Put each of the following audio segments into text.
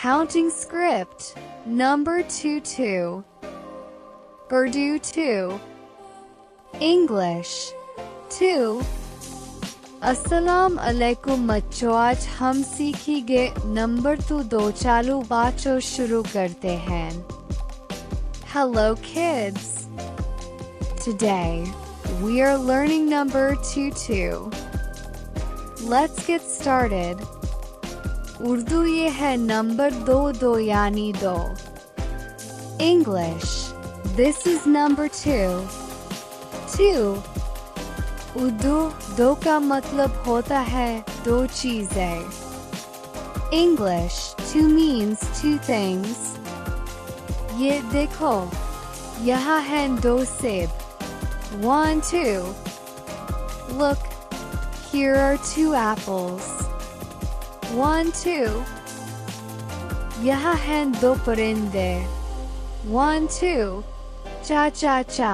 Counting script number 22. Urdu 2. English 2. अस्सलाम अलैकुम बच्चों, आज हम सीखेंगे नंबर 2 चालू बातों शुरू करते हैं. Hello kids. Today we are learning number 22. Let's get started. Urdu ये है नंबर 2 यानी 2. English, this is number 2. 2. Urdu 2 का मतलब होता है 2 चीजें. English 2 means 2 things. ये देखो, यहाँ है 2 सेब. 1, 2. Look, here are 2 apples. 1, 2. यहाँ है 2 परिंदे. 1, 2. Cha cha cha.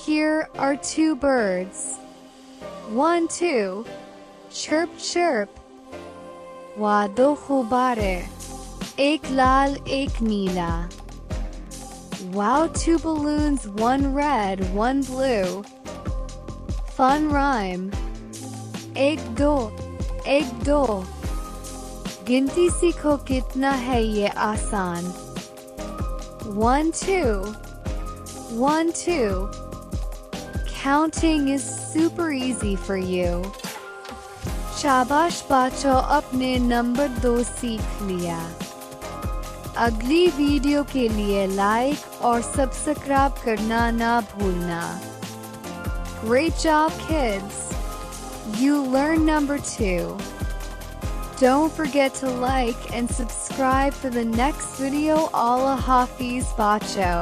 Here are 2 birds. 1, 2. Chirp chirp. वहाँ 2 गुब्बारे, एक लाल एक नीला. Wow, 2 balloons, 1 red, 1 blue. Fun rhyme. 1, 2, 1, 2. गिनती सीखो, कितना है ये आसान. 1, 2. 1, 2. Counting is super easy for you. शाबाश बच्चों, अपने नंबर 2 सीख लिया. अगली वीडियो के लिए लाइक और सब्सक्राइब करना ना भूलना. Great job kids! You learned number 2. Don't forget to like and subscribe for the next video. Allah Hafiz Bacho.